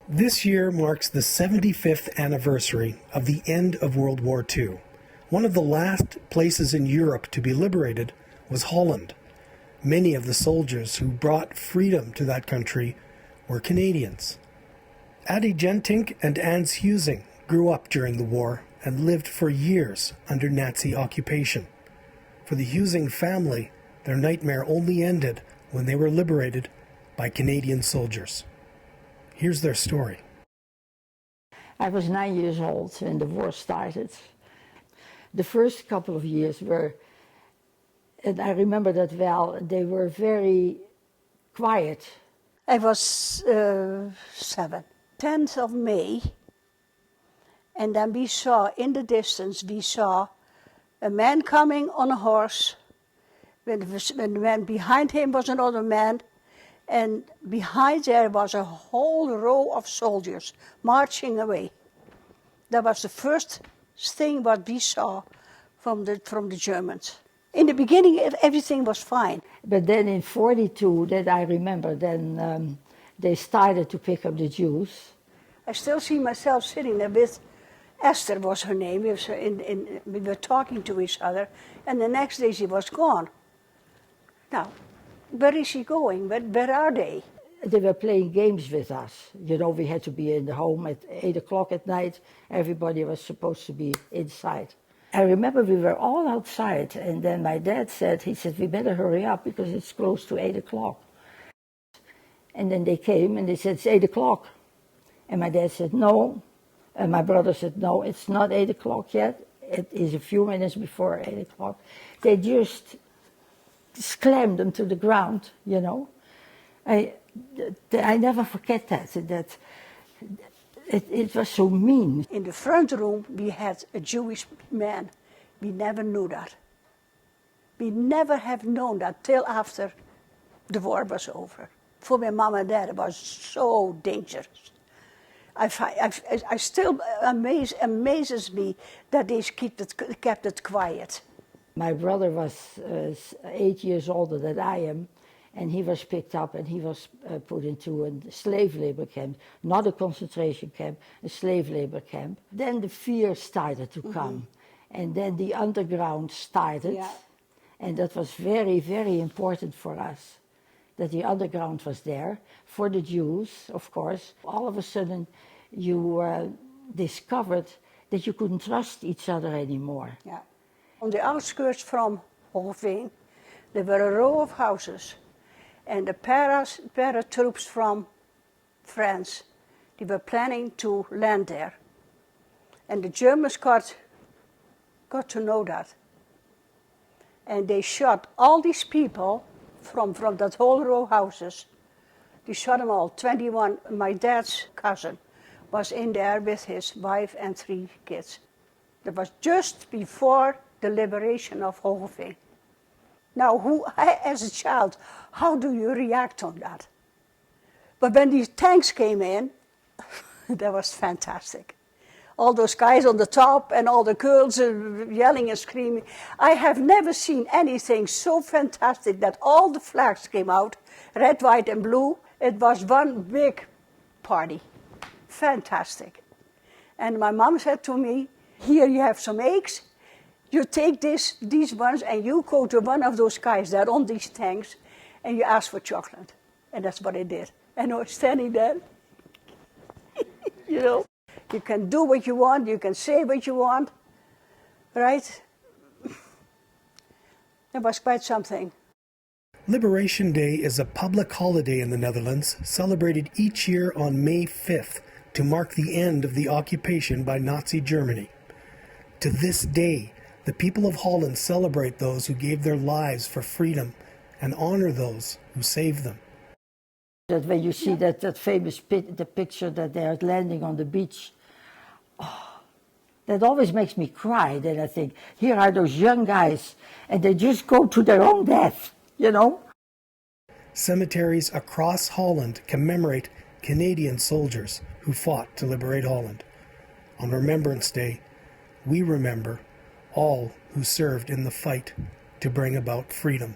This year marks the 75th anniversary of the end of World War II. One of the last places in Europe to be liberated was Holland. Many of the soldiers who brought freedom to that country were Canadians. Addie Gentink and Ans Husing grew up during the war and lived for years under Nazi occupation. For the Husing family, their nightmare only ended when they were liberated by Canadian soldiers. Here's their story. I was 9 years old when the war started. The first couple of years were, and I remember that well, they were very quiet. I was 7. 10th of May, and then we saw in the distance, a man coming on a horse. When behind him was another man, and behind there was a whole row of soldiers marching away. That was the first thing what we saw from the Germans. In the beginning, everything was fine. But then in 1942, that I remember, then they started to pick up the Jews. I still see myself sitting there with Esther was her name. We were talking to each other, and the next day she was gone. Now, where is she going? Where are they? They were playing games with us. You know, we had to be in the home at 8 o'clock at night. Everybody was supposed to be inside. I remember we were all outside, and then my dad said, we better hurry up because it's close to 8 o'clock. And then they came and they said, it's 8 o'clock. And my dad said, no. And my brother said, no, it's not 8 o'clock yet. It is a few minutes before 8 o'clock. They just slammed them to the ground, you know. I never forget that it was so mean. In the front room, we had a Jewish man. We never knew that. We never have known that till after the war was over. For my mom and dad, it was so dangerous. I still amazes me that they kept it quiet. My brother was 8 years older than I am, and he was picked up and he was put into a slave labor camp, not a concentration camp, a slave labor camp. Then the fear started to come, and then the underground started, and that was very, very important for us, that the underground was there, for the Jews, of course. All of a sudden, you discovered that you couldn't trust each other anymore. Yeah. On the outskirts from Hogeveen, there were a row of houses, and the paratroops from France, they were planning to land there. And the Germans got to know that. And they shot all these people from that whole row of houses. They shot them all. 21, my dad's cousin was in there with his wife and 3 kids. That was just before the liberation of Hogeveen. Now, as a child, how do you react on that? But when these tanks came in, that was fantastic. All those guys on the top and all the girls yelling and screaming. I have never seen anything so fantastic that all the flags came out, red, white, and blue. It was one big party. Fantastic. And my mom said to me, here you have some eggs. You take these ones and you go to one of those guys that are on these tanks and you ask for chocolate. And that's what I did. And I was standing there. You know, you can do what you want, you can say what you want, right? It was quite something. Liberation Day is a public holiday in the Netherlands, celebrated each year on May 5th to mark the end of the occupation by Nazi Germany. To this day, the people of Holland celebrate those who gave their lives for freedom and honor those who saved them. That when you see that famous the picture that they are landing on the beach, that always makes me cry. Then I think, here are those young guys, and they just go to their own death, you know? Cemeteries across Holland commemorate Canadian soldiers who fought to liberate Holland. On Remembrance Day, we remember all who served in the fight to bring about freedom.